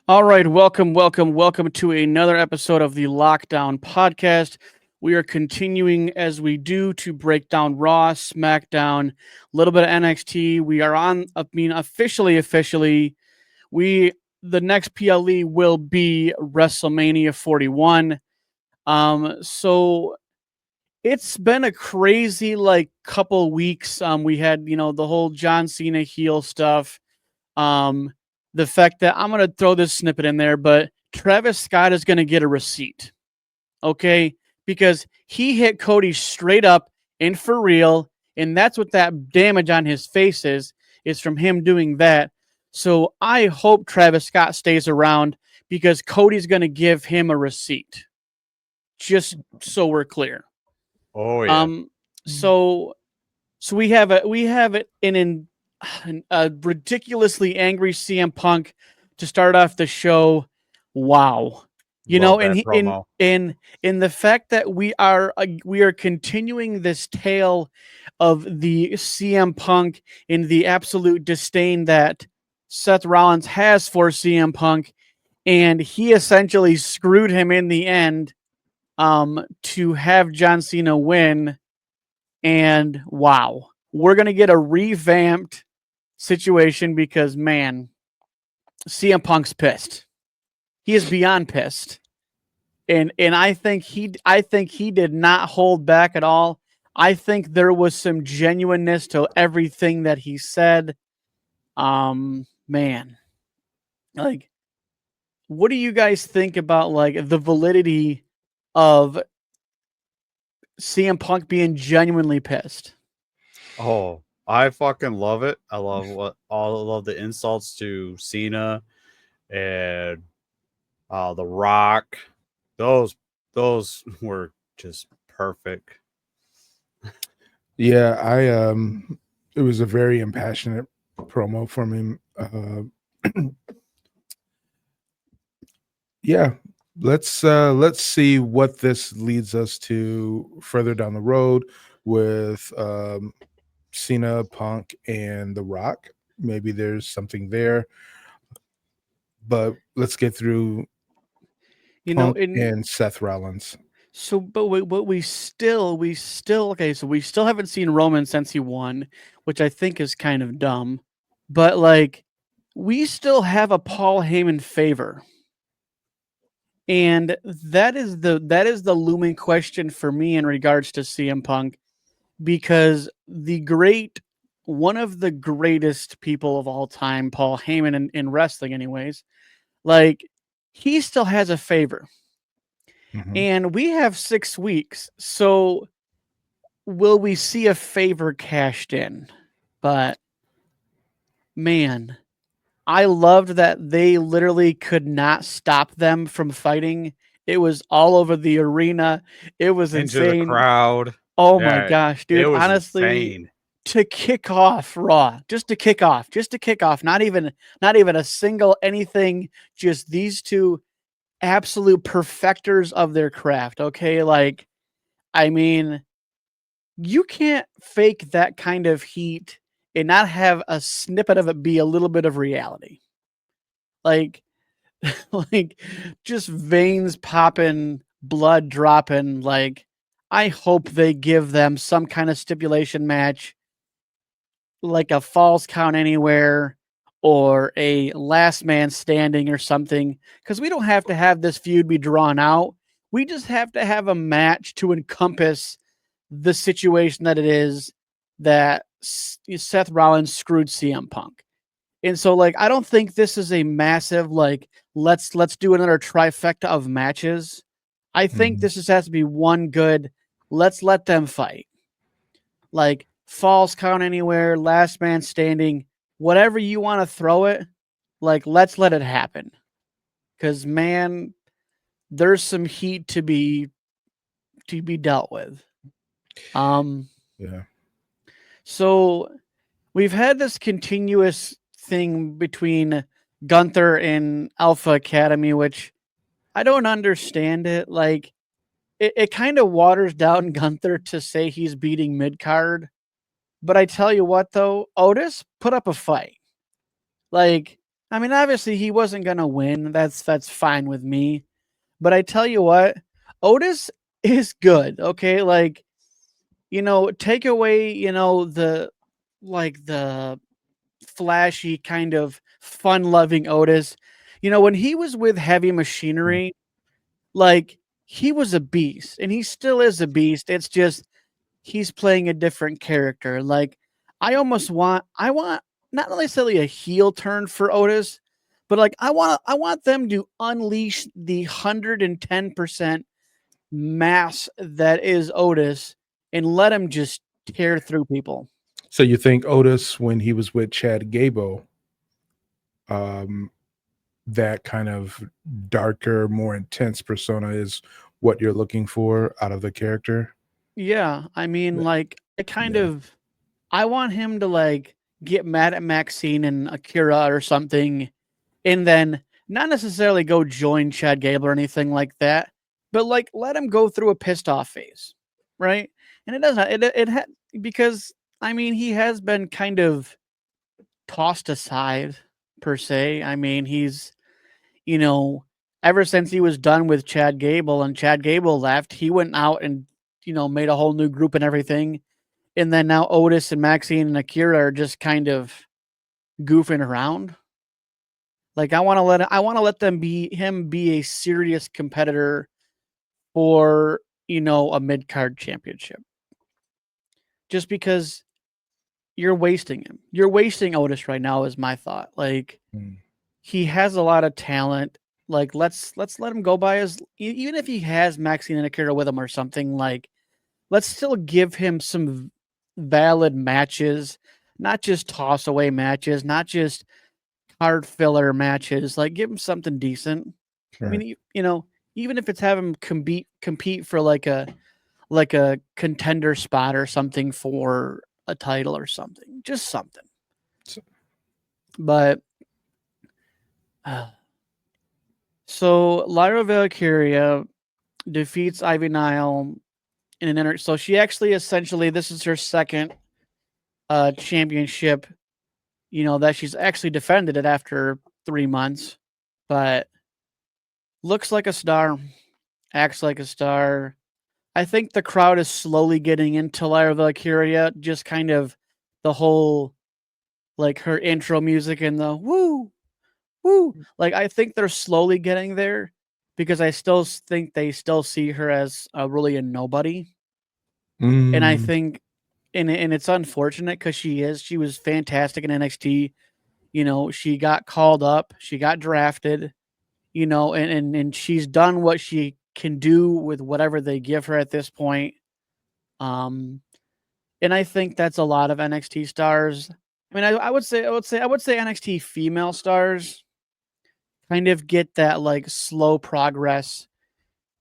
All right, welcome to another episode of the Lockdown Podcast. We are continuing as we do to break down Raw, SmackDown, a little bit of NXT. We are on, officially, we the next PLE will be WrestleMania 41. So it's been a crazy couple weeks. We had the whole John Cena heel stuff. Um, the fact that I'm going to throw this snippet in there, but Travis Scott is going to get a receipt, okay? Because he hit Cody straight up and for real, and that's what that damage on his face is from him doing that. So I hope Travis Scott stays around because Cody's going to give him a receipt. Just so we're clear. Oh yeah. Um, so we have a ridiculously angry CM Punk to start off the show. Wow. Love And that he, promo. in the fact that we are continuing this tale of the CM Punk in the absolute disdain that Seth Rollins has for CM Punk, and he essentially screwed him in the end to have John Cena win. And wow, we're going to get a revamped situation because, man, CM Punk's pissed. He is beyond pissed. And I think he did not hold back at all. I think there was some genuineness to everything that he said. Man, like, what do you guys think about the validity of CM Punk being genuinely pissed? Oh, I fucking love it. I love the insults to Cena and The Rock. Those were just perfect. Yeah, it was a very impassionate promo from him. Yeah, let's see what this leads us to further down the road with Cena, Punk, and The Rock. Maybe there's something there, but let's get through Punk and Seth Rollins. So, but we still okay. So we still haven't seen Roman since he won, which I think is kind of dumb. But we still have a Paul Heyman favor, and that is the looming question for me in regards to CM Punk, because one of the greatest people of all time, Paul Heyman in wrestling, anyways, he still has a favor. And we have 6 weeks. So will we see a favor cashed in? But man, I loved that they literally could not stop them from fighting. It was all over the arena. It was Into the insane. crowd. Oh my Yeah, gosh, it dude. was Honestly, insane. to kick off Raw, just to kick off, not even a single anything, just these two absolute perfecters of their craft. Okay, I mean, you can't fake that kind of heat and not have a snippet of it be a little bit of reality. Like, like just veins popping, blood dropping. I hope they give them some kind of stipulation match, like a falls count anywhere or a last man standing or something, because we don't have to have this feud be drawn out. We just have to have a match to encompass the situation that it is that Seth Rollins screwed CM Punk. And so I don't think this is a massive let's do another trifecta of matches. I think this just has to be one good let's let them fight. Falls count anywhere, last man standing, whatever you want to throw it, let's let it happen. Cuz man, there's some heat to be dealt with. Yeah. So we've had this continuous thing between Gunther and Alpha Academy, which I don't understand it. It kind of waters down Gunther to say he's beating mid card. But I tell you what, though, Otis put up a fight. I mean, obviously he wasn't gonna win. That's fine with me. But I tell you what, Otis is good. Okay, like take away the flashy kind of fun-loving Otis. When he was with Heavy Machinery, like he was a beast, and he still is a beast. It's just he's playing a different character. Like I want not necessarily a heel turn for Otis, but like I want them to unleash the 110% mass that is Otis and let him just tear through people. So you think Otis, when he was with Chad Gable, um, that kind of darker, more intense persona is what you're looking for out of the character? Yeah, I mean, Yeah. like Yeah. I want him to like get mad at Maxine and Akira or something, and then not necessarily go join Chad Gable or anything like that, but like let him go through a pissed off phase, right? And it doesn't because I mean he has been kind of tossed aside per se. I mean you know ever since he was done with Chad Gable and Chad Gable left, he went out and made a whole new group and everything. And then now Otis and Maxine and Akira are just kind of goofing around. Like I want to let him be a serious competitor for, a mid-card championship. Just because you're wasting him. You're wasting Otis right now is my thought. Like Mm. he has a lot of talent. Like let's let him go by even if he has Maxine and Akira with him or something, like let's still give him some valid matches, not just toss away matches, not just card filler matches. Like give him something decent. I Right. mean, even if it's have him compete for like a contender spot or something for a title or something, just something. So- But so Lyra Valkyria defeats Ivy Nile in an so she actually essentially this is her second championship, that she's actually defended it after 3 months, but looks like a star, acts like a star. I think the crowd is slowly getting into Lyra Valkyria, just kind of the whole like her intro music and the woo woo. Like I think they're slowly getting there because I still think they still see her as really a nobody. And I Mm. think and it's unfortunate because she was fantastic in NXT. She got called up, she got drafted, and she's done what she can do with whatever they give her at this point. Um, and I think that's a lot of NXT stars. I mean, I would say NXT female stars kind of get that like slow progress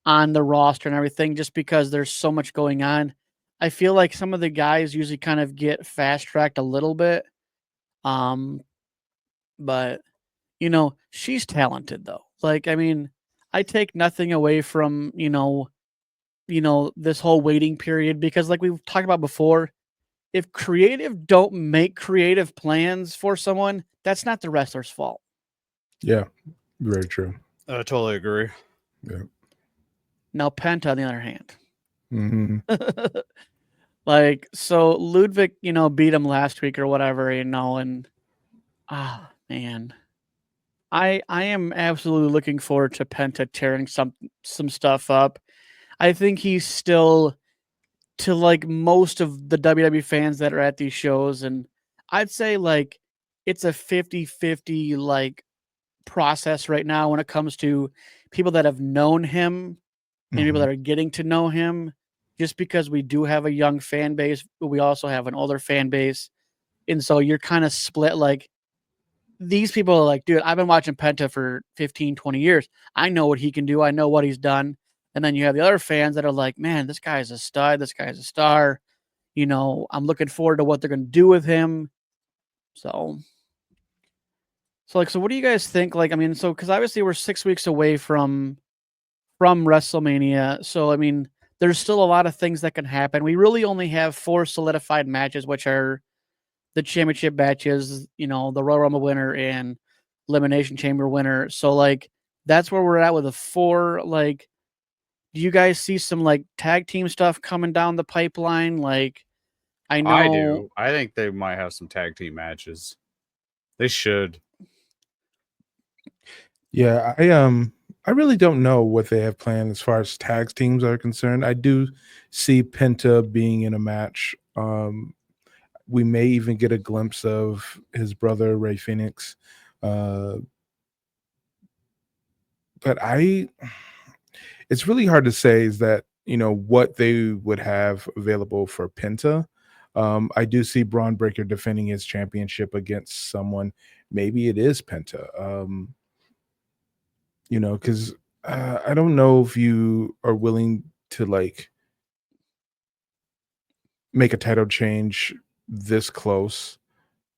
on the roster and everything just because there's so much going on. I feel like some of the guys usually kind of get fast tracked a little bit. Um, but she's talented though. Like, I mean, I take nothing away from, this whole waiting period because like we've talked about before, if creative don't make creative plans for someone, that's not the wrestler's fault. Yeah. Very true. I totally agree. Yeah. Now Penta on the other hand. Hmm. Like, so Ludwig, beat him last week or whatever, and man. I am absolutely looking forward to Penta tearing some stuff up. I think he's still to like most of the WWE fans that are at these shows, and I'd say like it's a 50-50 like process right now when it comes to people that have known him and people Mhm. that are getting to know him. Just because we do have a young fan base, but we also have an older fan base, and so you're kind of split. Like these people are like, dude, I've been watching Penta for 15, 20 years. I know what he can do. I know what he's done. And then you have the other fans that are like, man, this guy's a stud. This guy's a star. I'm looking forward to what they're going to do with him. So what do you guys think? Like, I mean, so because obviously we're 6 weeks away from WrestleMania. So I mean, there's still a lot of things that can happen. We really only have 4 solidified matches, which are the championship matches, the Royal Rumble winner and Elimination Chamber winner. So like that's where we're at with the 4. Like, do you guys see some like tag team stuff coming down the pipeline? Like, I I know do. I think they might have some tag team matches. They should. Yeah, I really don't know what they have planned as far as tag teams are concerned. I do see Penta being in a match. We may even get a glimpse of his brother Ray Phoenix. Uh, but it's really hard to say is that, what they would have available for Penta. I do see Braun Breaker defending his championship against someone. Maybe it is Penta. Because I don't know if you are willing to like make a title change this close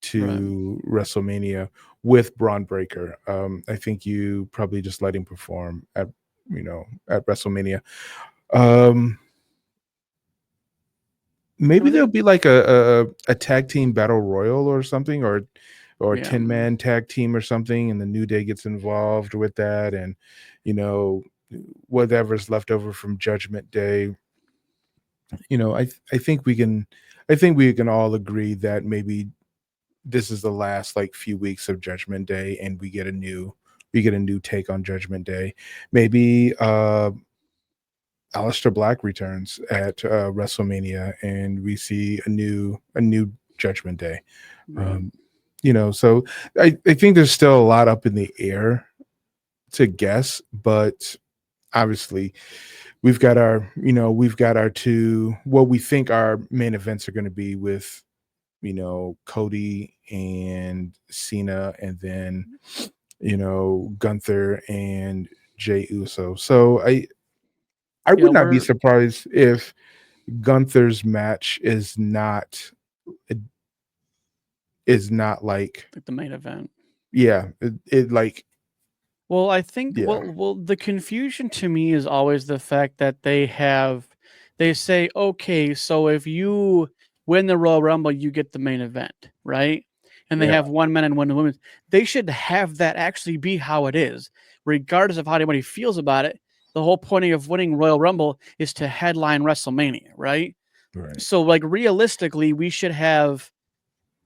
to WrestleMania with Braun Breaker. I think you probably just let him perform at WrestleMania. Maybe there'll be like a tag team battle royal or something, or a 10-man tag team or something, and the New Day gets involved with that, and whatever's left over from Judgment Day. I think we can all agree that maybe this is the last like few weeks of Judgment Day, and we get a new take on Judgment Day. Maybe Aleister Black returns at WrestleMania, and we see a new Judgment Day. So I think there's still a lot up in the air to guess, but obviously we've got our two, what we think our main events are going to be with, Cody and Cena, and then, Gunther and Jey Uso. So I would not be surprised if Gunther's match is not like the main event. Yeah, it like. Well, I think well the confusion to me is always the fact that they say, okay, so if you win the Royal Rumble, you get the main event, right? And they have 1 men and 1 women. They should have that actually be how it is, regardless of how anybody feels about it. The whole point of winning Royal Rumble is to headline WrestleMania, right? So, like, realistically, we should have.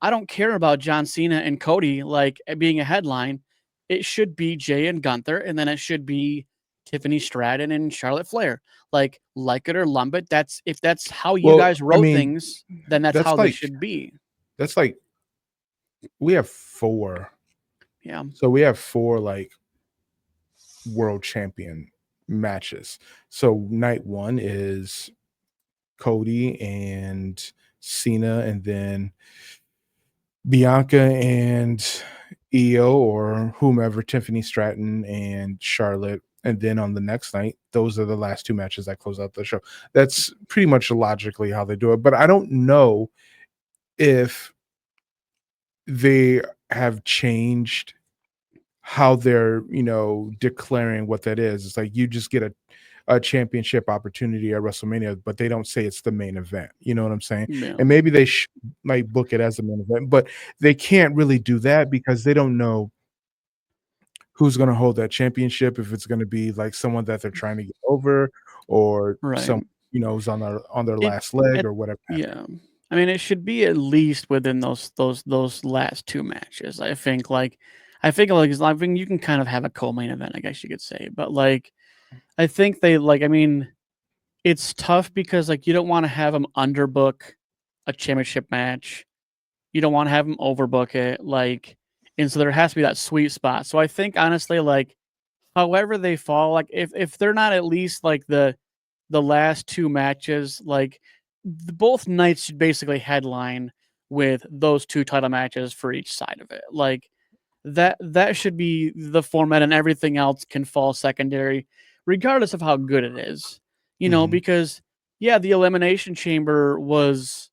I don't care about John Cena and Cody like being a headline. It should be Jay and Gunther, and then it should be Tiffany Stratton and Charlotte Flair. Like it or lump it. If that's how you guys wrote things, then that's how they should be. That's like we have 4. Yeah. So we have 4 like world champion matches. So night 1 is Cody and Cena, and then Bianca and Io, or whomever, Tiffany Stratton and Charlotte. And then on the next night, those are the last 2 matches that close out the show. That's pretty much logically how they do it. But I don't know if they have changed how they're, declaring what that is. It's like you just get a championship opportunity at WrestleMania, but they don't say it's the main event. You know what I'm saying? Yeah. And maybe they might book it as the main event, but they can't really do that because they don't know who's going to hold that championship. If it's going to be like someone that they're trying to get over, or some, who's on their last leg or whatever. Yeah. I mean, it should be at least within those last 2 matches. I think you can kind of have a co-main event, I guess you could say. But like, I think it's tough because like you don't want to have them underbook a championship match. You don't want to have them overbook it. And so there has to be that sweet spot. So I think honestly, like, however they fall, like if they're not at least like the last 2 matches, like both nights should basically headline with those 2 title matches for each side of it. Like that should be the format, and everything else can fall secondary, regardless of how good it is. Because the Elimination Chamber was,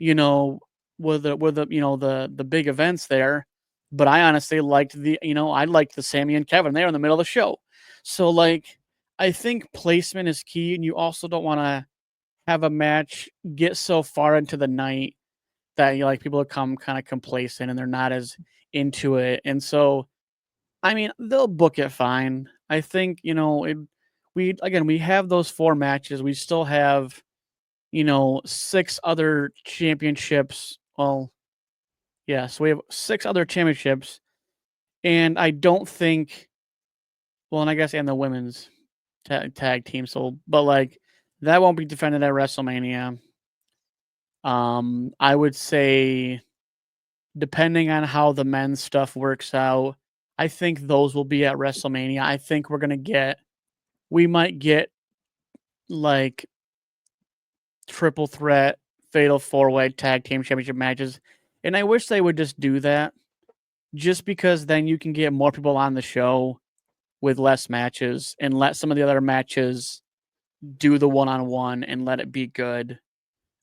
with the big events there. But I honestly liked the Sammy and Kevin there in the middle of the show. So like, I think placement is key, and you also don't want to have a match get so far into the night that people become kind of complacent and they're not as into it. And so I mean, they'll book it fine. I think, we have those 4 matches. We still have, 6 other championships. Well, yeah, so we have 6 other championships, and I don't think, well, and I guess and the women's tag team. So, but like that won't be defended at WrestleMania. I would say, depending on how the men's stuff works out, I think those will be at WrestleMania. I think we might get like triple threat, fatal 4-way tag team championship matches. And I wish they would just do that, just because then you can get more people on the show with less matches and let some of the other matches do the one-on-one and let it be good.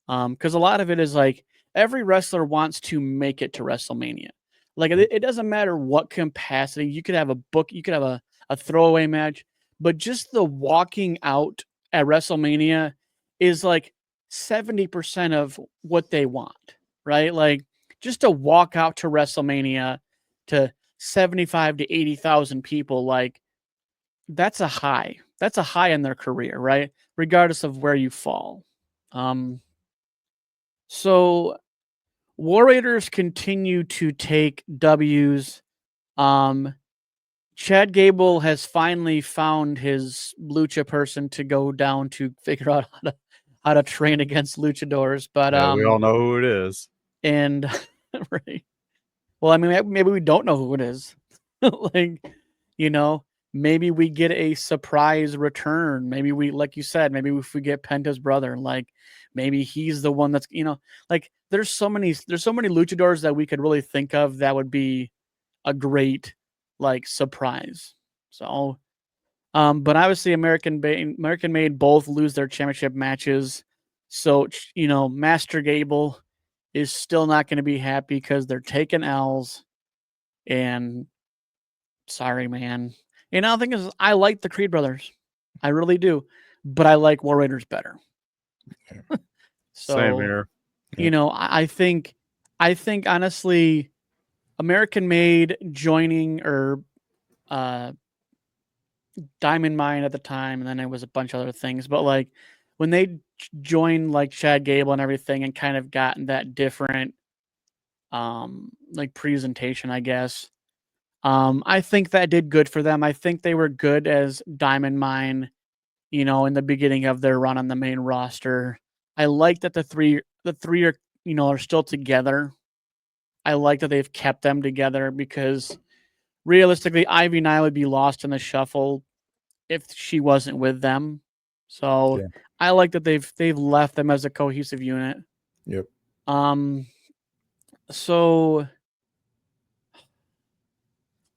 Because a lot of it is like every wrestler wants to make it to WrestleMania. Like it doesn't matter what capacity. You could have you could have a throwaway match, but just the walking out at WrestleMania is like 70% of what they want, right? Like just to walk out to WrestleMania to 75 to 80,000 people, like that's a high. That's a high in their career, right? Regardless of where you fall. So War Raiders continue to take W's. Chad Gable has finally found his lucha person to go down to figure out how to train against luchadors. But Yeah, we all know who it is. and right. Well, I mean, maybe we don't know who it is. Like, maybe we get a surprise return. Maybe we, like you said, maybe if we get Penta's brother, like maybe he's the one that's, like there's so many luchadors that we could really think of that would be a great like surprise. So, but obviously American made both lose their championship matches. So, Master Gable is still not going to be happy because they're taking L's, and sorry, man. And the thing is, I like the Creed brothers. I really do. But I like War Raiders better. Same So, here. I think honestly, American Made joining or Diamond Mine at the time, and then it was a bunch of other things. But like when they joined like Chad Gable and everything and kind of gotten that different like presentation, I guess. I think that did good for them. I think they were good as Diamond Mine, in the beginning of their run on the main roster. I like that the three are, are still together. I like that they've kept them together because realistically, Ivy Nile would be lost in the shuffle if she wasn't with them. So Yeah. I like that they've left them as a cohesive unit. Yep. So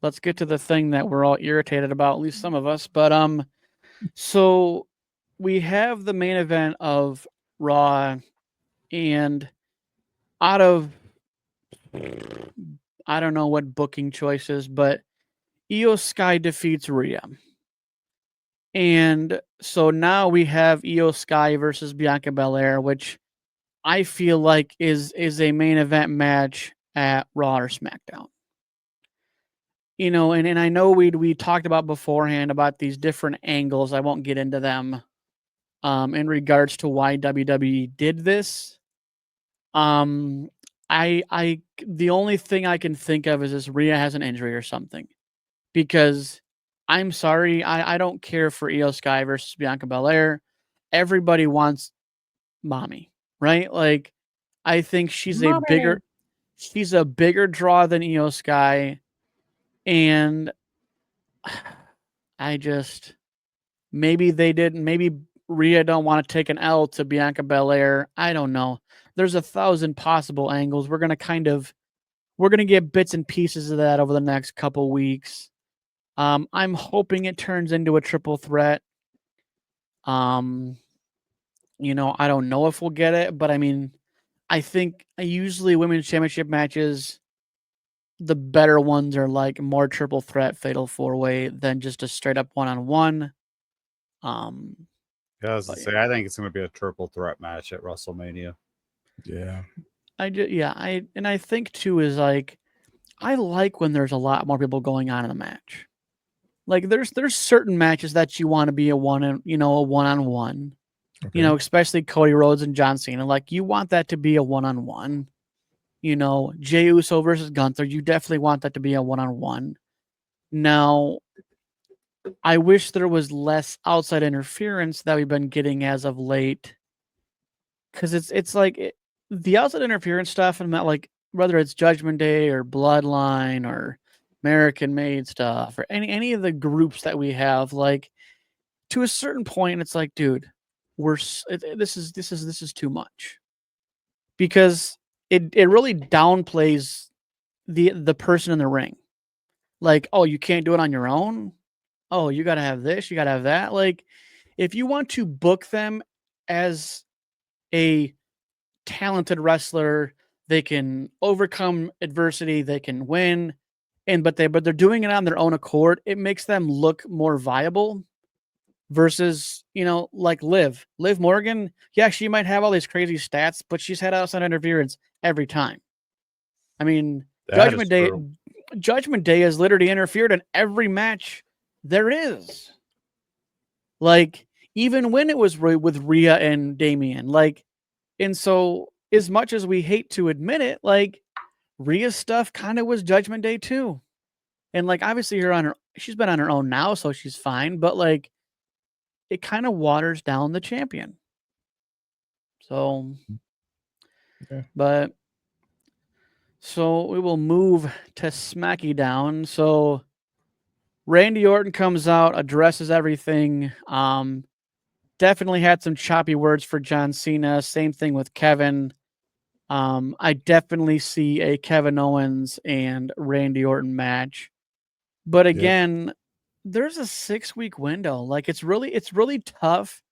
let's get to the thing that we're all irritated about, at least some of us. But so we have the main event of Raw, and out of I don't know what booking choices, but Io Sky defeats Rhea. And so now we have Io Sky versus Bianca Belair, which I feel like is a main event match at Raw or SmackDown. And I know we talked about beforehand about these different angles. I won't get into them in regards to why WWE did this. The only thing I can think of is this Rhea has an injury or something. Because I'm sorry, I don't care for Io Sky versus Bianca Belair. Everybody wants mommy, right? Like I think she's a bigger draw than Io Sky. And I just maybe Rhea don't want to take an L to Bianca Belair. I don't know. There's 1,000 possible angles. We're gonna get bits and pieces of that over the next couple weeks. I'm hoping it turns into a triple threat. I don't know if we'll get it, but I mean, I think usually women's championship matches, the better ones are like more triple threat, fatal 4-way than just a straight up one-on-one. Yeah, I was gonna say, I think it's going to be a triple threat match at WrestleMania. Yeah. I think too is like I like when there's a lot more people going on in a match. Like there's certain matches that you want to be a one-on-one. Okay. Especially Cody Rhodes and John Cena. Like you want that to be a one-on-one. Jey Uso versus Gunther. You definitely want that to be a one-on-one. Now, I wish there was less outside interference that we've been getting as of late, because it's like the outside interference stuff, and like whether it's Judgment Day or Bloodline or American Made stuff or any of the groups that we have, like to a certain point, it's like, dude, this is too much, because it really downplays the person in the ring. Like, oh, you can't do it on your own. Oh, you got to have this, you got to have that. Like, if you want to book them as a talented wrestler, they can overcome adversity, they can win, but they're doing it on their own accord. It makes them look more viable versus, like Liv Morgan. Yeah, she might have all these crazy stats, but she's had outside interference every time. I mean, That is true. Judgment Day has literally interfered in every match there is. Like, even when it was with Rhea and Damian, like, and so as much as we hate to admit it, like Rhea's stuff kind of was Judgment Day too. And like obviously she's been on her own now, so she's fine, but like it kind of waters down the champion. So Yeah. but so we will move to SmackDown. So Randy Orton comes out, addresses everything. Definitely had some choppy words for John Cena. Same thing with Kevin. I definitely see a Kevin Owens and Randy Orton match. But again, there's a 6-week window. Like it's really tough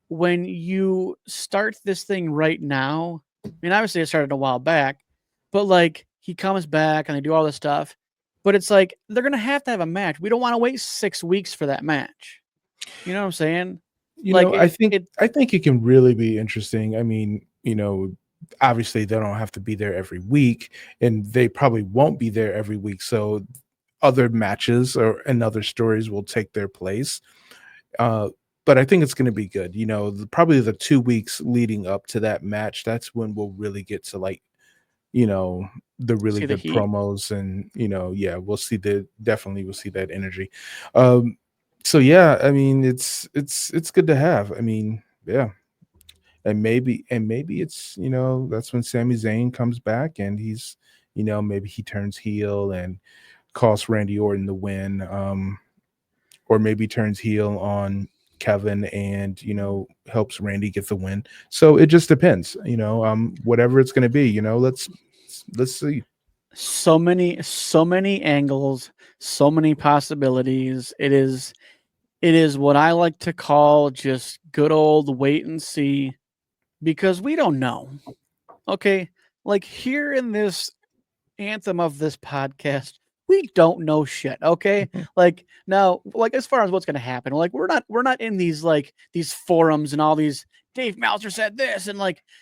when you start this thing right now. I mean, obviously it started a while back, but like he comes back and they do all this stuff. But it's like they're gonna have to have a match. We don't want to wait 6 weeks for that match. You know what I'm saying? Like I think it can really be interesting. I mean, obviously they don't have to be there every week, and they probably won't be there every week. So other matches and other stories will take their place. But I think it's going to be good. Probably the 2 weeks leading up to that match, that's when we'll really get to like, the really see the good heat. promos, and yeah, we'll see that energy. So yeah, I mean, it's good to have. I mean, yeah. And maybe it's, that's when Sami Zayn comes back and he's, maybe he turns heel and costs Randy Orton the win. Or maybe turns heel on Kevin and, helps Randy get the win. So it just depends, whatever it's gonna be, let's see. So many angles, so many possibilities. It is what I like to call just good old wait and see, because we don't know. Okay? Like here in this anthem of this podcast, we don't know shit, okay? Like now, like as far as what's going to happen, like we're not in these these forums and all these Dave Meltzer said this and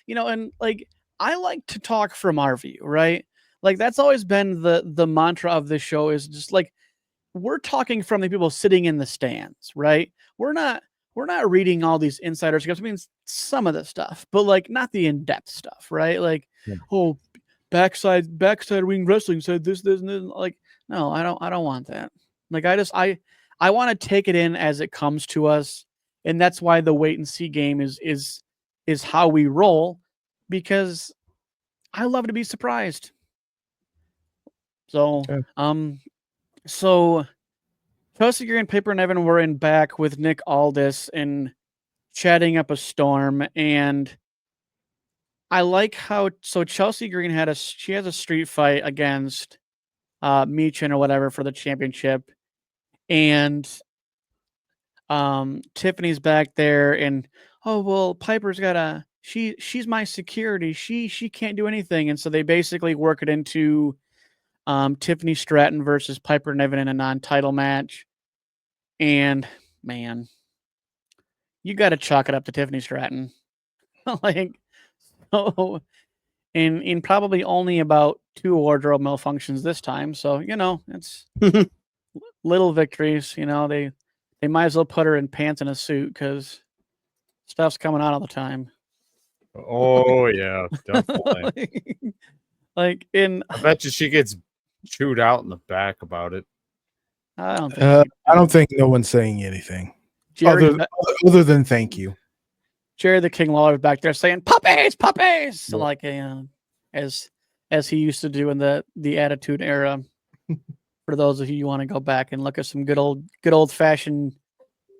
and like I like to talk from our view, right? Like that's always been the mantra of this show, is just like we're talking from the people sitting in the stands, right? We're not reading all these insiders. I mean, some of the stuff, but like not the in-depth stuff, right? Like, Yeah. oh, backside ring wrestling said this, and this. Like, no, I don't want that. Like, I want to take it in as it comes to us, and that's why the wait and see game is how we roll, because I love to be surprised. So, Yeah. so Chelsea Green, Piper, and Evan were in back with Nick Aldis and chatting up a storm, and I like how Chelsea Green she has a street fight against Michin or whatever for the championship, and Tiffany's back there, and oh well, Piper's got she's my security. She can't do anything, and so they basically work it into Tiffany Stratton versus Piper Niven in a non-title match. And man, you got to chalk it up to Tiffany Stratton. Like, so in probably only about 2 wardrobe malfunctions this time. So, you know, it's little victories. You know, they might as well put her in pants and a suit because stuff's coming out all the time. Oh yeah, definitely. like in, I bet you she gets chewed out in the back about it. I don't think I don't think no one's saying anything Jerry, other than thank you. Jerry the King Lawler back there saying puppies, puppies, like as he used to do in the Attitude Era. For those of you who want to go back and look at some good old fashioned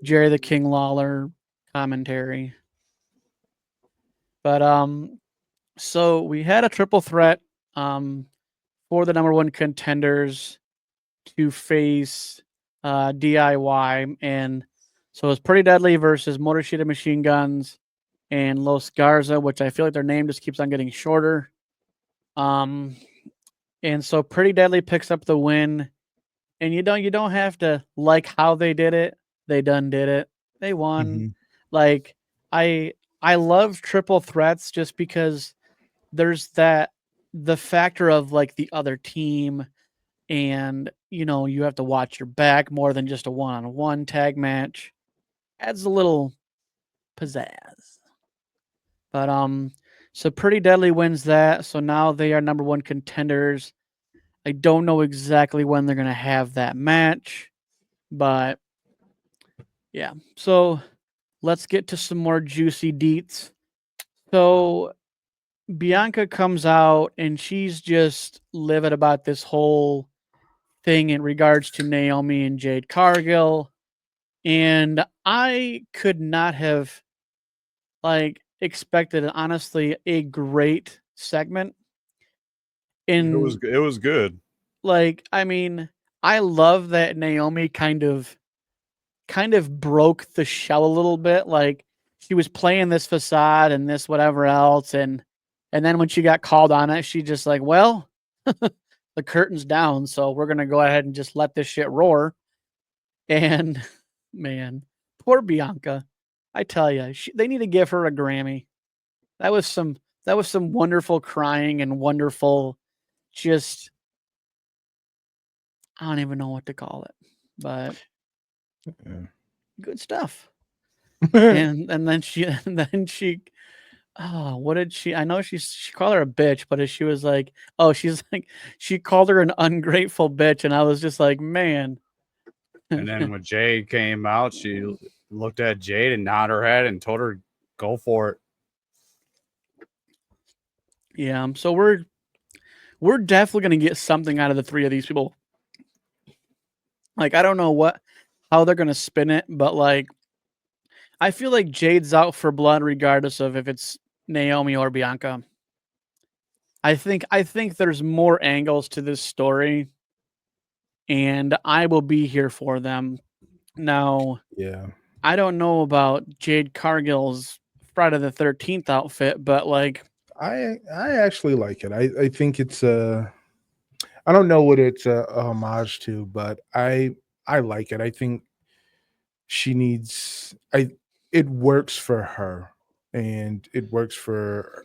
Jerry the King Lawler commentary. But so we had a triple threat for the number 1 contenders to face DIY, and so it was Pretty Deadly versus Motorshita Machine Guns and Los Garza, which I feel like their name just keeps on getting shorter. And so Pretty Deadly picks up the win, and you don't have to like how they did it. They done did it. They won. Mm-hmm. Like I love triple threats just because there's the factor of like the other team, and you know you have to watch your back more than just a one-on-one tag match. Adds a little pizzazz. But so Pretty Deadly wins that. So now they are number 1 contenders. I don't know exactly when they're gonna have that match, but yeah. So let's get to some more juicy deets. So Bianca comes out and she's just livid about this whole thing in regards to Naomi and Jade Cargill. And I could not have expected, honestly, a great segment. It was good. Like, I mean, I love that Naomi kind of broke the shell a little bit. Like she was playing this facade and this whatever else, and then when she got called on it, she just like, well, the curtain's down, so we're gonna go ahead and just let this shit roar. And man, poor Bianca. I tell you, they need to give her a Grammy. That was some wonderful crying and wonderful, just I don't even know what to call it, but good stuff. and then she oh, what did she? I know she called her a bitch, but she was like, oh, she's like, she called her an ungrateful bitch, and I was just like, man. And then when Jade came out, she looked at Jade and nodded her head and told her, "Go for it." Yeah, so we're definitely gonna get something out of the 3 of these people. Like, I don't know how they're gonna spin it, but like, I feel like Jade's out for blood regardless of if it's Naomi or Bianca. I think there's more angles to this story, and I will be here for them. Now, yeah, I don't know about Jade Cargill's Friday the 13th outfit, but like, I actually like it. I think it's I don't know what it's a homage to, but I like it. I think she needs it works for her and it works for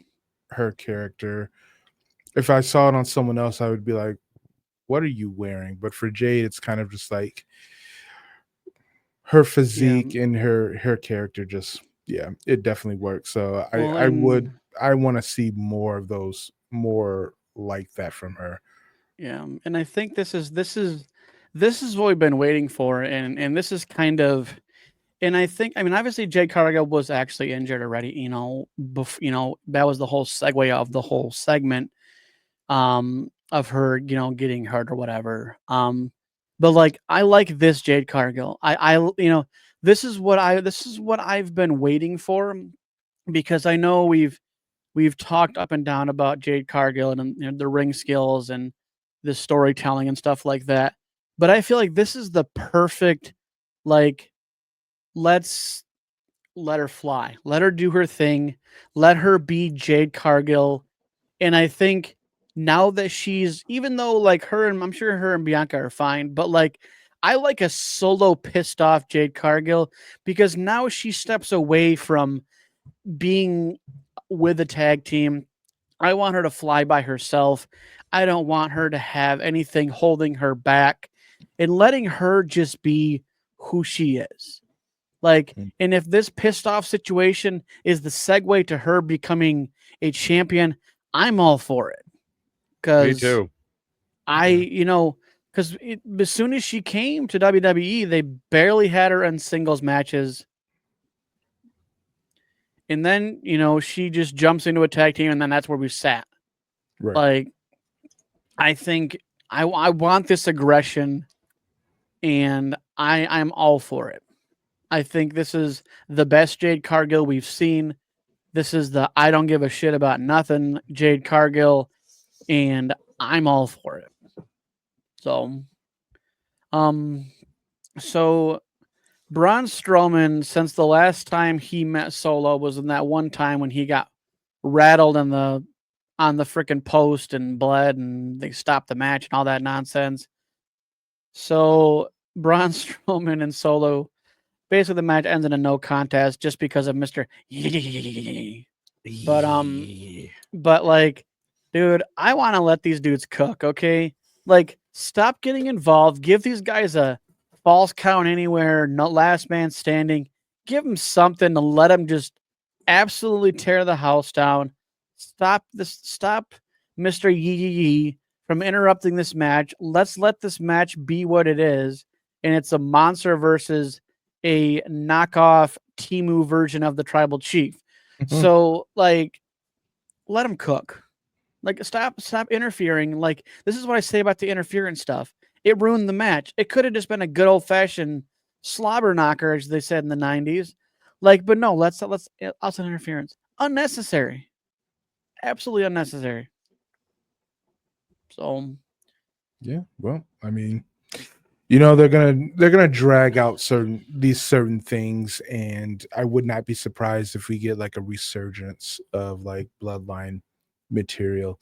her character. If I saw it on someone else, I would be like, what are you wearing? But for Jade, it's kind of just like her physique and her character just it definitely works. So I want to see more of those, more like that from her. Yeah, and I think this is what we've been waiting for, and this is kind of, and I think, I mean, obviously Jade Cargill was actually injured already. You know, that was the whole segue of the whole segment, of her, getting hurt or whatever. But like, I like this Jade Cargill. This is what I've been waiting for, because I know we've talked up and down about Jade Cargill and the ring skills and the storytelling and stuff like that. But I feel like this is the perfect, like, let's let her fly. Let her do her thing. Let her be Jade Cargill. And I think now that she's, even though like I'm sure her and Bianca are fine, but like, I like a solo pissed off Jade Cargill, because now she steps away from being with a tag team. I want her to fly by herself. I don't want her to have anything holding her back and letting her just be who she is. Like, Mm. and if this pissed off situation is the segue to her becoming a champion, I'm all for it. Me Because too. because as soon as she came to WWE, they barely had her in singles matches. And then, she just jumps into a tag team, and then that's where we sat. Right. Like, I think I want this aggression, and I'm all for it. I think this is the best Jade Cargill we've seen. This is the I don't give a shit about nothing Jade Cargill, and I'm all for it. So, so Braun Strowman, since the last time he met Solo was in that one time when he got rattled on the freaking post and bled, and they stopped the match and all that nonsense. So Braun Strowman and Solo, basically the match ends in a no contest just because of Mr. But like, dude, I want to let these dudes cook, okay? Like, stop getting involved. Give these guys a false count anywhere, no last man standing. Give them something to let them just absolutely tear the house down. Stop Mr. Yee from interrupting this match. Let's let this match be what it is, and it's a monster versus a knockoff Timu version of the Tribal Chief. So, like, let them cook. Like, stop interfering. Like, this is what I say about the interference stuff. It ruined the match. It could have just been a good old fashioned slobber knocker, as they said in the 90s. Like, but no, let's outside interference. Unnecessary. Absolutely unnecessary. So Yeah. Well, I mean, they're gonna drag out certain things, and I would not be surprised if we get like a resurgence of like bloodline material.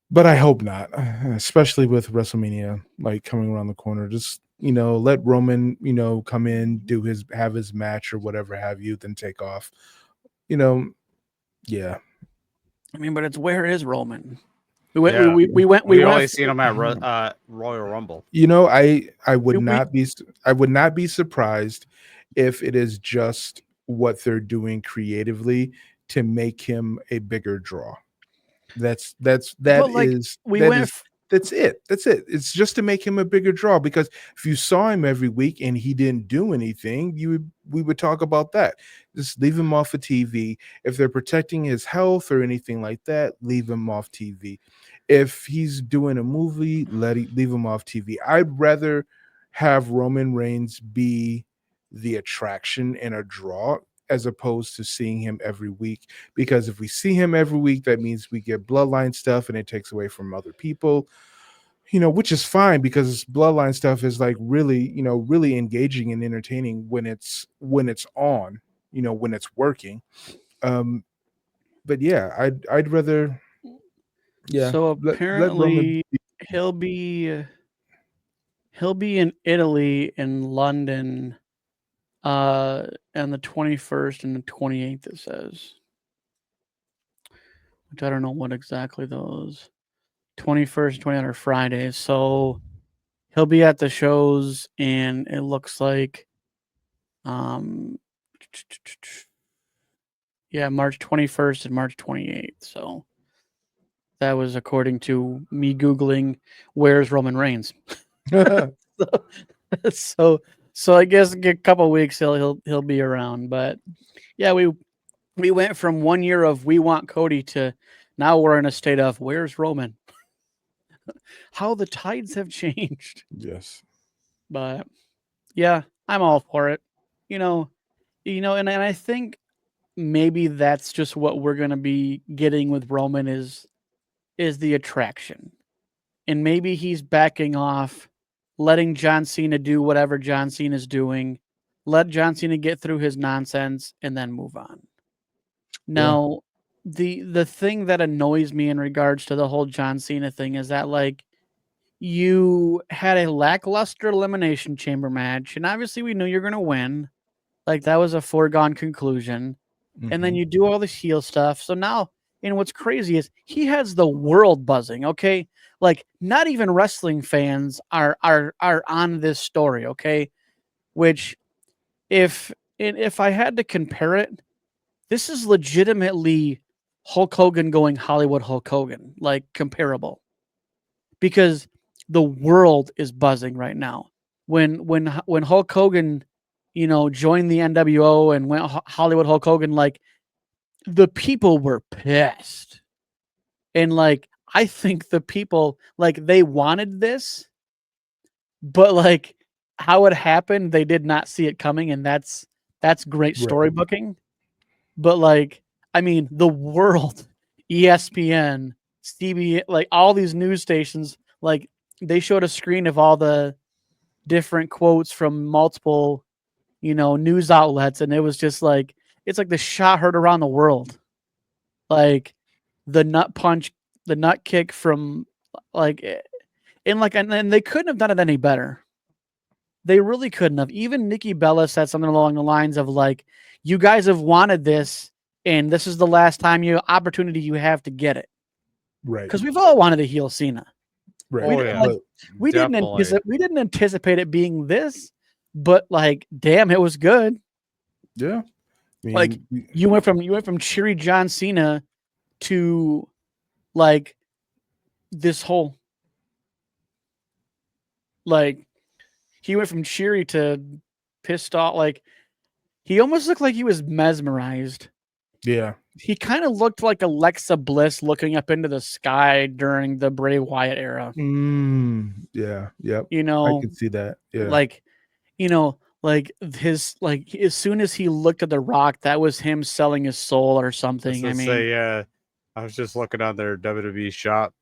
But I hope not, especially with WrestleMania like coming around the corner. Just let Roman come in, have his match or whatever have you, then take off. Yeah. I mean, but it's where is Roman? We went. Yeah. We went. We only went. seen him at Royal Rumble. I would We- not be surprised if it is just what they're doing creatively to make him a bigger draw. That's it. That's it. It's just to make him a bigger draw, because if you saw him every week and he didn't do anything, we would talk about that. Just leave him off of TV. If they're protecting his health or anything like that, leave him off TV. If he's doing a movie, leave him off TV. I'd rather have Roman Reigns be the attraction and a draw, as opposed to seeing him every week. Because if we see him every week, that means we get bloodline stuff and it takes away from other people, which is fine, because bloodline stuff is like really, really engaging and entertaining when it's on, when it's working. But yeah, I'd rather. Yeah. So let apparently Roman he'll be in Italy, in London, on the 21st and the 28th, it says. Which I don't know what exactly those 21st, 29th are Fridays. So he'll be at the shows, and it looks like March 21st and March 28th. So that was according to me Googling where's Roman Reigns. so I guess a couple weeks he'll be around. But yeah, we went from 1 year of we want Cody to now we're in a state of where's Roman. How the tides have changed. Yes. But yeah, I'm all for it. And I think maybe that's just what we're gonna be getting with Roman is the attraction. And maybe he's backing off, letting John Cena do whatever John Cena is doing, let John Cena get through his nonsense, and then move on. Now, the thing that annoys me in regards to the whole John Cena thing is that, like, you had a lackluster Elimination Chamber match, and obviously we knew you're going to win. Like, that was a foregone conclusion. And then you do all this heel stuff. So now, And what's crazy is he has the world buzzing. Okay, like not even wrestling fans are on this story. Okay, which if I had to compare it, this is legitimately Hulk Hogan going Hollywood Hulk Hogan, like comparable, because the world is buzzing right now. When Hulk Hogan, joined the NWO and went Hollywood Hulk Hogan, like the people were pissed. And like I think the people, like, they wanted this, but like how it happened, they did not see it coming, and that's great Right. storybooking. But like, I mean, the world, ESPN, CBS, like all these news stations, like they showed a screen of all the different quotes from multiple, news outlets, and it was just like it's like the shot heard around the world. Like the nut punch, the nut kick from like and they couldn't have done it any better. They really couldn't have. Even Nikki Bella said something along the lines of like, "You guys have wanted this, and this is the last opportunity you have to get it." Right. Because we've all wanted to heel Cena. Right. Oh, yeah. But We Definitely. we didn't anticipate it being this, but like, damn, it was good. yeah. I mean, Like, You went from cheery John Cena to like this whole like he went from cheery to pissed off. Like he almost looked like he was mesmerized. yeah. He kind of looked like Alexa Bliss looking up into the sky during the Bray Wyatt era. Yeah. Yep. You I know, can see that. Yeah. like like his like as soon as he looked at The Rock, that was him selling his soul or something. I mean, Yeah. I was just looking on their WWE shop.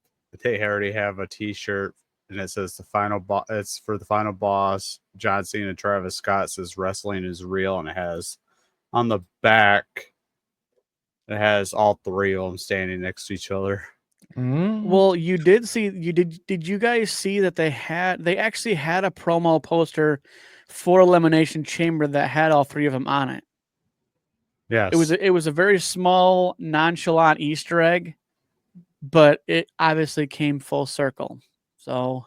They already have a T-shirt, and it says the final boss. It's for the final boss, John Cena. Travis Scott says wrestling is real, and it has on the back. It has all three of them standing next to each other. well, you did see did you guys see that they actually had a promo poster for Elimination Chamber that had all three of them on it. Yes, It was a very small, nonchalant Easter egg, but it obviously came full circle. So,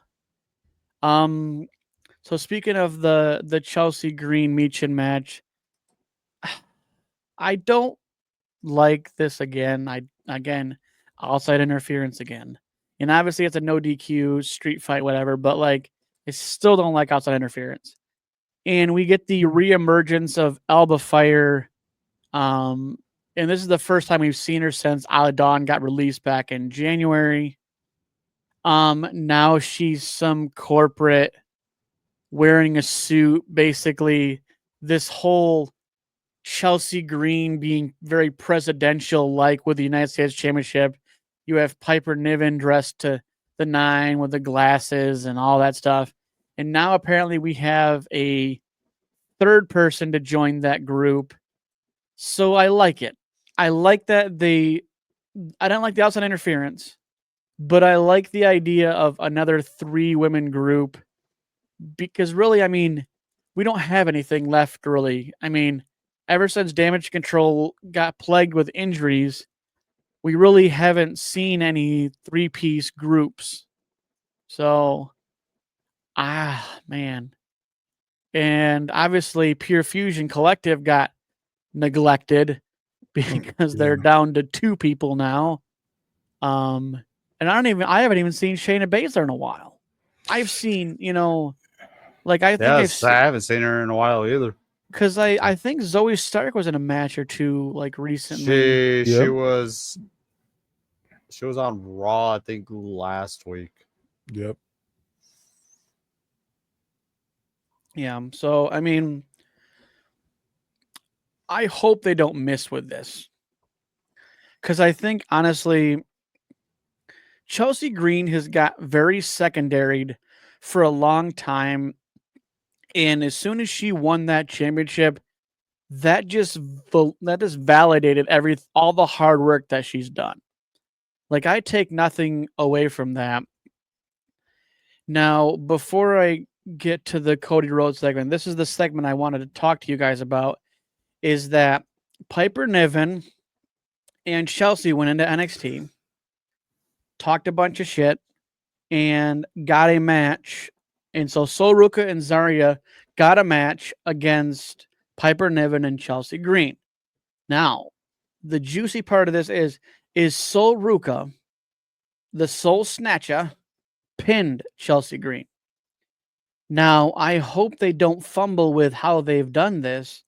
so speaking of the Chelsea Green Meechin match, I don't like this again. Outside interference again, and obviously it's a no DQ street fight, whatever. But like, I still don't like outside interference. And we get the reemergence of Alba Fire. And this is the first time we've seen her since Isla Dawn got released back in January. Now she's some corporate wearing a suit, basically this whole Chelsea Green being very presidential like with the United States Championship. You have Piper Niven dressed to the nine with the glasses and all that stuff. And now apparently we have a third person to join that group. So I like it. I like that I don't like the outside interference, but I like the idea of another 3 women group because really, I mean, we don't have anything left really. I mean, ever since Damage Control got plagued with injuries, we really haven't seen any 3-piece groups. So, man. And obviously Pure Fusion Collective got neglected because they're down to 2 people now. And I haven't even seen Shayna Baszler in a while. I've seen, like I think I haven't seen her in a while either. because I think Zoe Stark was in a match or 2 like recently. She Yep. was on Raw, I think, last week. Yep. Yeah. So I mean, I hope they don't miss with this. Because I think honestly, Chelsea Green has got very secondaried for a long time. And as soon as she won that championship, that just validated all the hard work that she's done. Like I take nothing away from that. Now, before I get to the Cody Rhodes segment, this is the segment I wanted to talk to you guys about, is that Piper Niven And Chelsea went into NXT, talked a bunch of shit, and got a match. And so Sol Ruka and Zarya got a match against Piper Niven and Chelsea Green. Now, the juicy part of this is Sol Ruka, the Soul Snatcher, pinned Chelsea Green. Now, I hope they don't fumble with how they've done this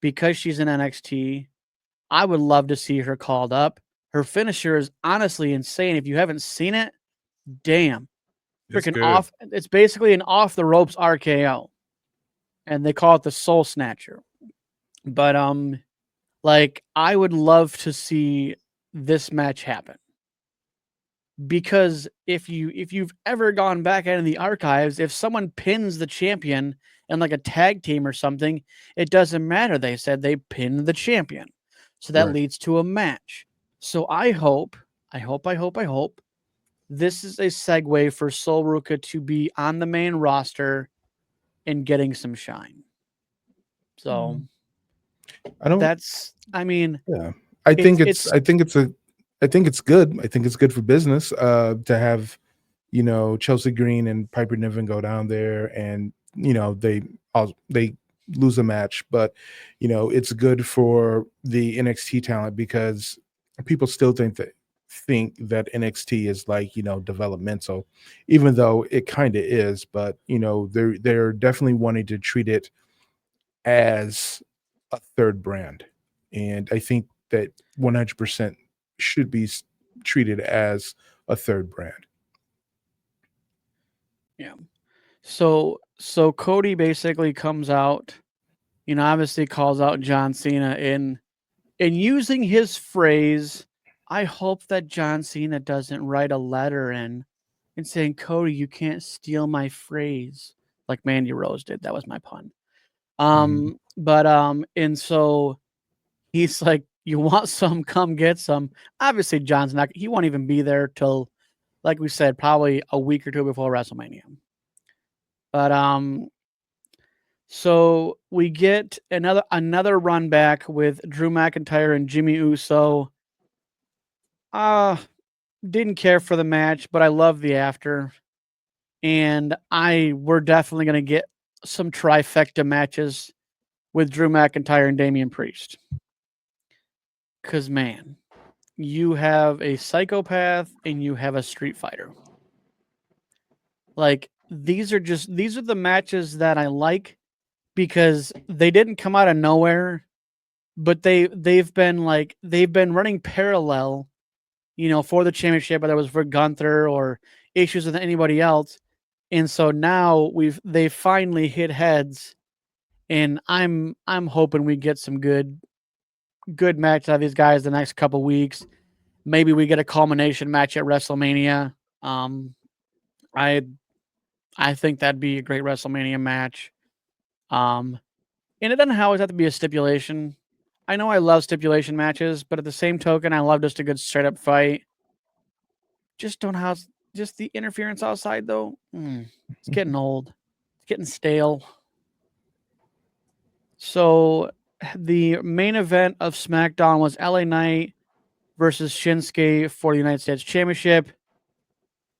because she's in NXT. I would love to see her called up. Her finisher is honestly insane. If you haven't seen it, damn. It's Freaking good. off. It's basically an off the ropes RKO. And they call it the Soul Snatcher. But like I would love to see this match happen. Because if you've ever gone back into the archives, if someone pins the champion in like a tag team or something, it doesn't matter. They said they pinned the champion. So that Right. leads to a match. So I hope this is a segue for Sol Ruka to be on the main roster and getting some shine. So I don't. that's, I mean, Yeah, I think it's- I think it's good. I think it's good for business to have, Chelsea Green and Piper Niven go down there, and they lose a match, but it's good for the NXT talent because people still think that NXT is like developmental, even though it kind of is. But they're definitely wanting to treat it as a third brand, and I think that 100% should be treated as a third brand. so Cody basically comes out, obviously calls out John Cena in using his phrase. I hope that John Cena doesn't write a letter in and saying, Cody, you can't steal my phrase like Mandy Rose did. That was my pun. But and so he's like, you want some, come get some. Obviously, John's not, he won't even be there till, like we said, probably a week or two before WrestleMania. But so we get another run back with Drew McIntyre and Jimmy Uso. Didn't care for the match, but I love the after. And we're definitely gonna get some trifecta matches with Drew McIntyre and Damian Priest. Cause man, you have a psychopath and you have a street fighter. Like these are the matches that I like because they didn't come out of nowhere, but they've been running parallel, for the championship, whether it was for Gunther or issues with anybody else. And so now they finally hit heads, and I'm hoping we get some good matches out of these guys the next couple weeks. Maybe we get a culmination match at WrestleMania. I think that'd be a great WrestleMania match. And it doesn't always have to be a stipulation. I know I love stipulation matches, but at the same token, I love just a good straight up fight. Just don't have just the interference outside though. It's getting old. It's getting stale. So the main event of SmackDown was LA Knight versus Shinsuke for the United States Championship.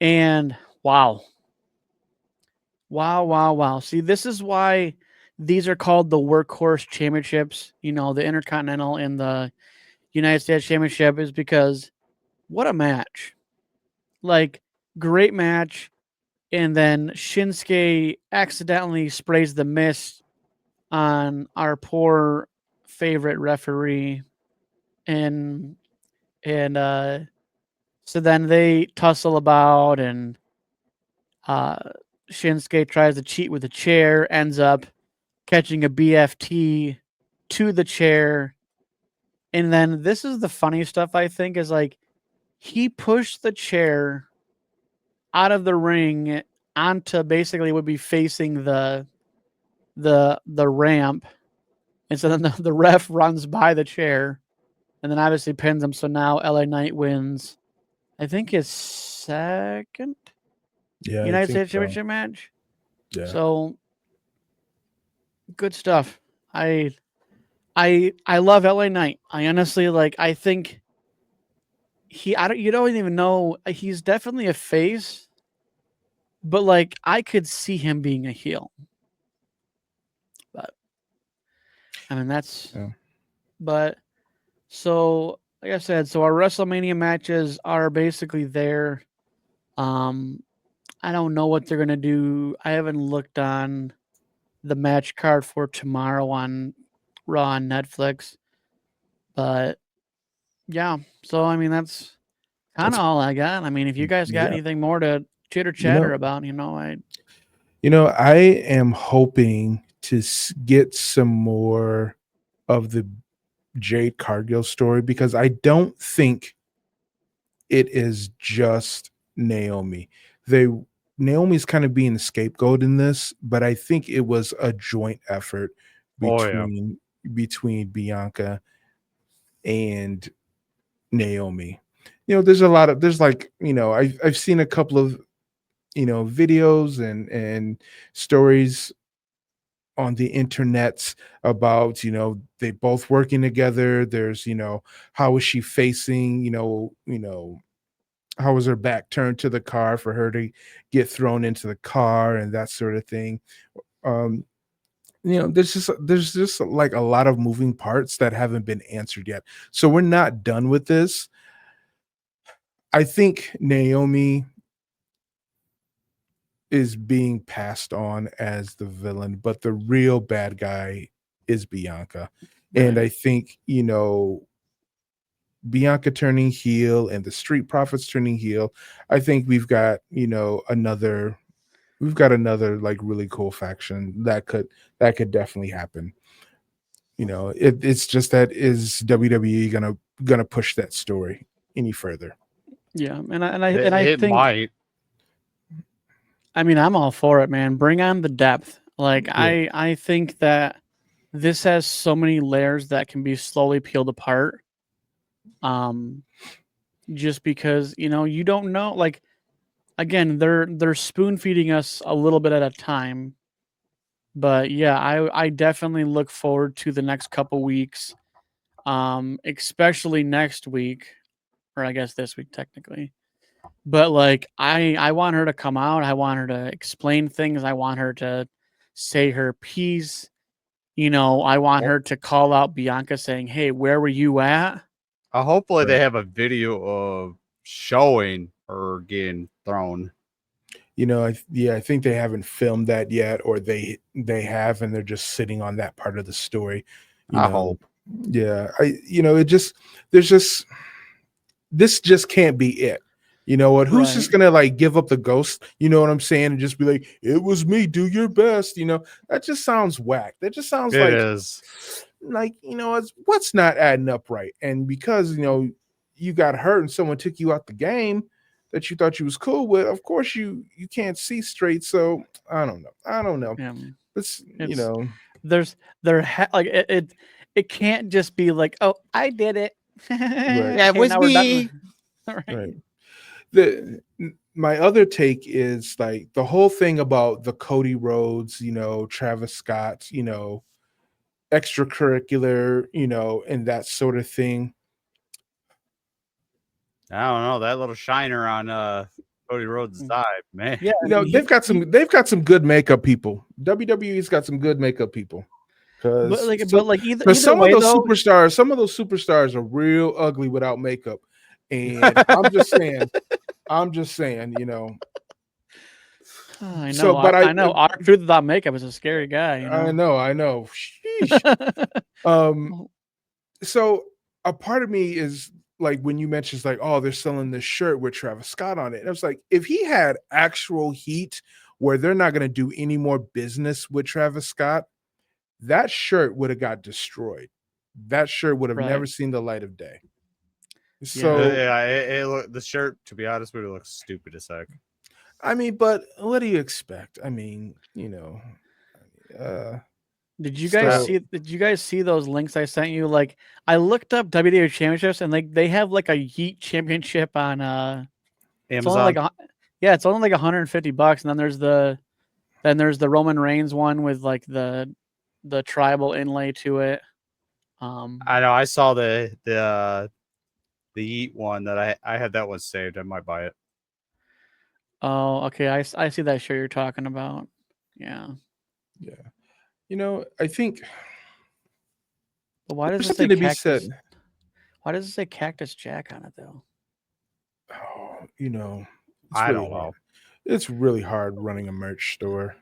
And wow. See, this is why these are called the workhorse championships. The Intercontinental and the United States Championship is because what a match. Like, great match. And then Shinsuke accidentally sprays the mist on our poor favorite referee. And so then they tussle about, and Shinsuke tries to cheat with a chair, ends up catching a BFT to the chair. And then this is the funny stuff, I think, is like he pushed the chair out of the ring onto basically would be facing the ramp. And so then the ref runs by the chair and then obviously pins him. So now LA Knight wins. I think his second United States Championship match. Yeah. So good stuff. I love LA Knight. I honestly I think you don't even know. He's definitely a face, but like I could see him being a heel. But I mean that's. Yeah. But so like I said, so our WrestleMania matches are basically there. I don't know what they're gonna do. I haven't looked on the match card for tomorrow on Raw on Netflix, but yeah. So I mean that's kind That's of all I got. I mean, if you guys got yeah. anything more to chitter You know, chatter about, I I am hoping to get some more of the Jade Cargill story because I don't think it is just Naomi. Naomi's kind of being the scapegoat in this, but I think it was a joint effort Oh yeah. between Bianca and Naomi. I've seen a couple of videos and stories on the internets about they both working together. There's how is she facing, how was her back turned to the car for her to get thrown into the car and that sort of thing. um there's just like a lot of moving parts that haven't been answered yet, so we're not done with this. I think Naomi is being passed on as the villain, but the real bad guy is Bianca. And right. I think, Bianca turning heel and the Street Profits turning heel, I think we've got another like really cool faction that could definitely happen. It's just that is WWE gonna push that story any further? Yeah, and It, I it think might. I mean I'm all for it, man. Bring on the depth. Like Yeah. I think that this has so many layers that can be slowly peeled apart. Um, just because you don't know. Like again, they're spoon feeding us a little bit at a time. But yeah, I definitely look forward to the next couple weeks. Especially next week, or I guess this week technically. But like I want her to come out. I want her to explain things. I want her to say her piece. I want her to call out Bianca saying, "Hey, where were you at?" Hopefully they Right. have a video of showing her getting thrown. I think they haven't filmed that yet, or they have, and they're just sitting on that part of the story. You I know, hope. yeah, it just there's just this just can't be it. You know what? Who's just Right. gonna like give up the ghost? You know what I'm saying? And just be like, "It was me. Do your best." That just sounds whack. That just sounds It is. like it's what's not adding up right. And because you got hurt and someone took you out the game that you thought you was cool with, of course you can't see straight. So I don't know. It's It's there's like it can't just be like, "Oh, I did it." right, Yeah, it Okay, was now we're me. done. All right. right. My other take is like the whole thing about the Cody Rhodes, Travis Scott, extracurricular, and that sort of thing. I don't know. That little shiner on Cody Rhodes' side, man. Yeah, I mean, They've got some good makeup people. WWE's got some good makeup people. but Because like either some of way those though, superstars are real ugly without makeup. And I'm just saying. I So, know, but I know. Our truth without makeup is a scary guy. I know. Sheesh. Um, so a part of me is like when you mentioned like, oh, they're selling this shirt with Travis Scott on it. And I was like, if he had actual heat where they're not going to do any more business with Travis Scott, that shirt would have got destroyed. That shirt would have Right. never seen the light of day. Yeah. So, Yeah, the shirt, to be honest with you, looks stupid as heck. I mean, but what do you expect? I mean, Did you guys so see those links I sent you? Like I looked up WWE championships and they have like a Yeet championship on it's only Amazon. like it's only like $150, and then there's the Roman Reigns one with like the tribal inlay to it. I know. I saw the the Yeet one that I had that one saved. I might buy it. Oh, okay. I see that shirt you're talking about. Yeah. Yeah. You know, I think But why does there's it say something to be said. Cactus? Why does it say Cactus Jack on it though? Oh, you know, it's I really don't know. hard. It's really hard running a merch store.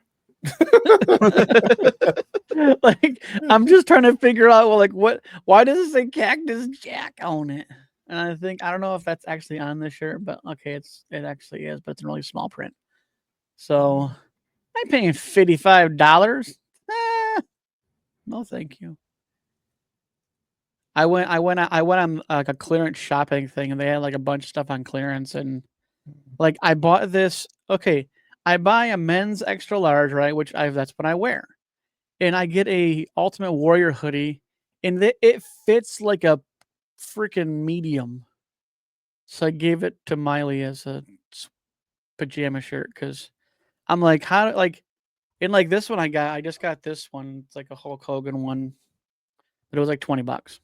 Like I'm just trying to figure out well, like why does it say Cactus Jack on it? And I don't know if that's actually on the shirt, but okay, it actually is, but it's in really small print. So I'm paying $55. No, thank you. I went on like a clearance shopping thing, and they had like a bunch of stuff on clearance, and like I bought this. Okay, I buy a men's extra large, right? That's what I wear, and I get a Ultimate Warrior hoodie, and it fits like a freaking medium. So I gave it to Miley as a pajama shirt because I'm like, and like this one I just got this one. It's like a Hulk Hogan one, but it was like $20.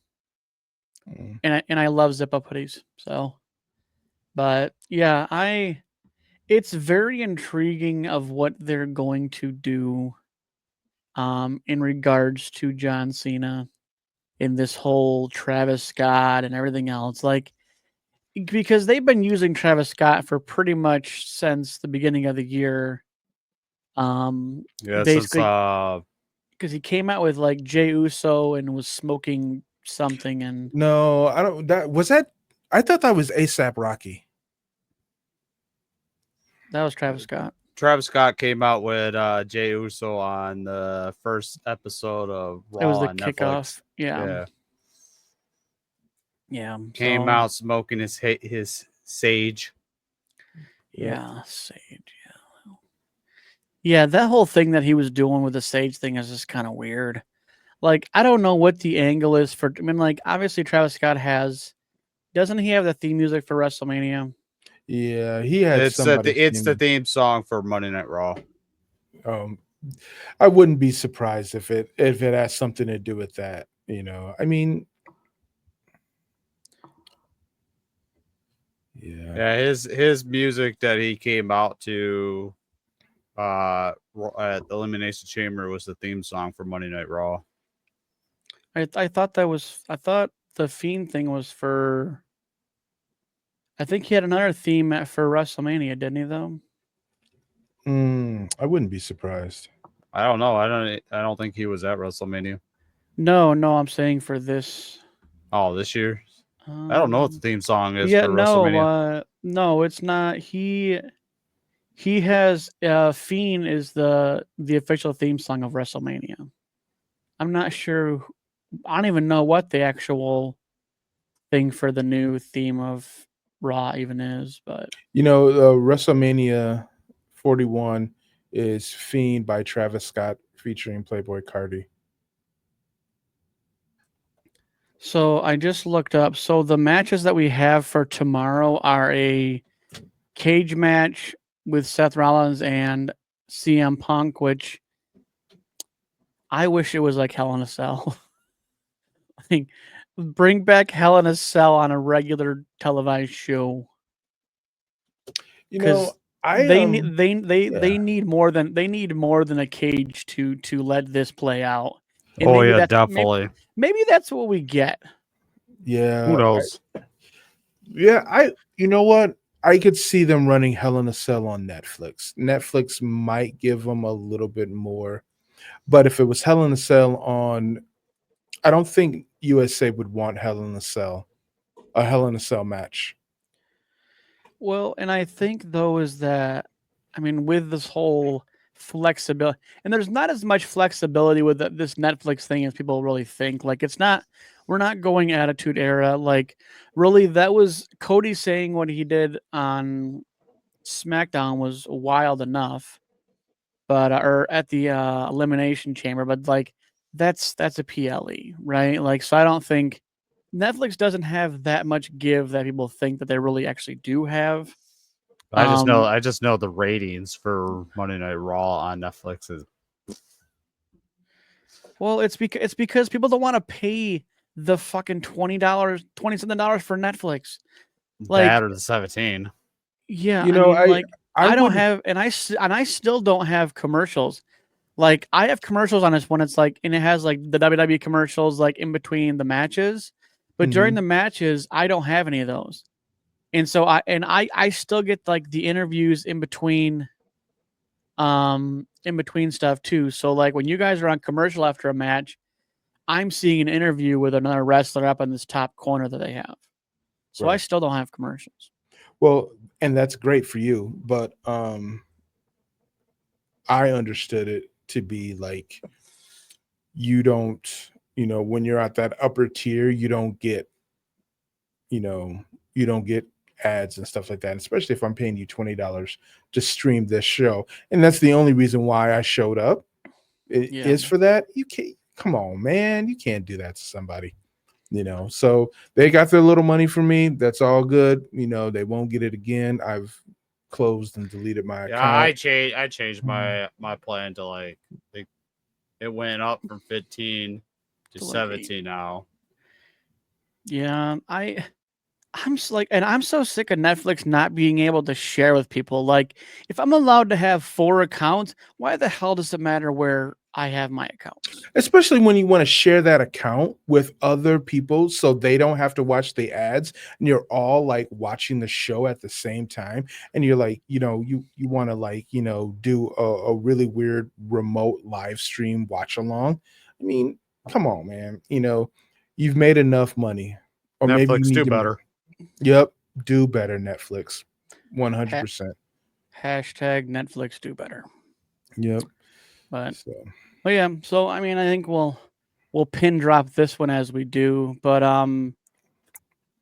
Mm. And I love zip up hoodies. So, but yeah, it's very intriguing of what they're going to do in regards to John Cena in this whole Travis Scott and everything else. Like because they've been using Travis Scott for pretty much since the beginning of the year. Yeah, since Basically because he came out with like Jey Uso and was smoking something, and No, I don't. That. I thought that was ASAP Rocky. that was Travis Scott. Travis Scott came out with Jey Uso on the first episode of Raw It was the on kickoff. Netflix. Yeah. Yeah. Came so- out smoking his sage. Yeah, Sage. Yeah. Yeah, that whole thing that he was doing with the Sage thing is just kind of weird. Like, I don't know what the angle is for. I mean, like, obviously Travis Scott doesn't he have the theme music for WrestleMania? Yeah, he had It's somebody. the theme song for Monday Night Raw. I wouldn't be surprised if it has something to do with that. You know, I mean, Yeah, his music that he came out to at the Elimination Chamber was the theme song for Monday Night Raw. I thought the Fiend thing was for. I think he had another theme for WrestleMania, didn't he? Though. I wouldn't be surprised. I don't know. I don't think he was at WrestleMania. No, I'm saying for this. Oh, this year. I don't know what the theme song is Yeah, for WrestleMania. no, it's not. He has Fiend is the official theme song of WrestleMania. I'm not sure. I don't even know what the actual thing for the new theme of Raw even is, but You know, WrestleMania 41 is Fiend by Travis Scott featuring Playboy Cardi. so I just looked up. So the matches that we have for tomorrow are a cage match with Seth Rollins and CM Punk, which I wish it was like Hell in a Cell. Like, bring back Hell in a Cell on a regular televised show. You know, They need more than a cage to let this play out. And Oh maybe yeah, that's- definitely. Maybe that's what we get. yeah. Who knows? You know what? I could see them running Hell in a Cell on Netflix. Netflix might give them a little bit more. But if it was Hell in a Cell on, I don't think USA would want a Hell in a Cell match. Well, and I think though is that I mean with this whole flexibility, and there's not as much flexibility with this Netflix thing as people really think. Like we're not going Attitude Era. Like really, that was Cody saying what he did on SmackDown was wild enough, but or at the Elimination Chamber, but like that's a PLE, right? Like so, I don't think Netflix doesn't have that much give that people think that they really actually do have. I just know the ratings for Monday Night Raw on Netflix is Well, it's because people don't want to pay the fucking $20 for Netflix. Like, that or the 17. yeah, You know, like I don't wouldn't- have, and I still don't have commercials. Like, I have commercials on this one. It's like, and it has like the WWE commercials like in between the matches, but during the matches, I don't have any of those. And so I still get like the interviews in between stuff too. So like when you guys are on commercial after a match, I'm seeing an interview with another wrestler up in this top corner that they have. So I Right. still don't have commercials. Well, and that's great for you, but I understood it to be like you don't, when you're at that upper tier, you don't get ads and stuff like that, especially if I'm paying you $20 to stream this show. And that's the only reason why I showed up. It is for that. You can't, come on, man. You can't do that to somebody, So they got their little money from me. That's all good. They won't get it again. I've closed and deleted my account. I changed my plan to like it went up from 15 to To like 17 now. Yeah, I'm like, and I'm so sick of Netflix not being able to share with people. Like, if I'm allowed to have 4 accounts, why the hell does it matter where I have my accounts? Especially when you want to share that account with other people so they don't have to watch the ads and you're all like watching the show at the same time. And you're like, you want to like, do a really weird remote live stream watch along. I mean, come on, man. You've made enough money. Or maybe you Netflix need do to- better. Yep. Do better, Netflix. 100%. Hashtag Netflix do better. Yep. But So. yeah, so I mean, I think we'll pin drop this one as we do. But I'm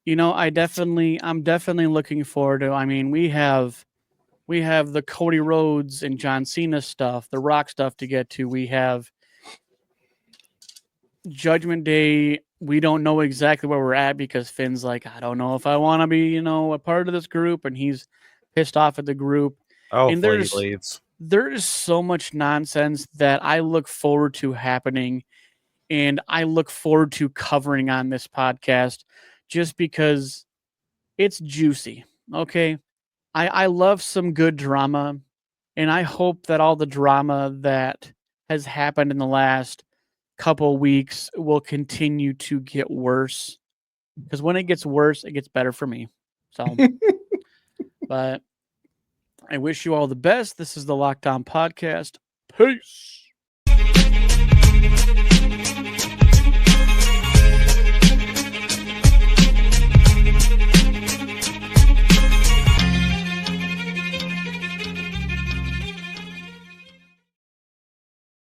definitely looking forward to. I mean, we have the Cody Rhodes and John Cena stuff, the Rock stuff to get to. We have Judgment Day. We don't know exactly where we're at because Finn's like, I don't know if I want to be, a part of this group, and he's pissed off at the group. Oh, And he leads. There is so much nonsense that I look forward to happening, and I look forward to covering on this podcast just because it's juicy. Okay. I love some good drama, and I hope that all the drama that has happened in the last couple weeks will continue to get worse, because when it gets worse, it gets better for me. So, but I wish you all the best. This is the Locked On Podcast. Peace.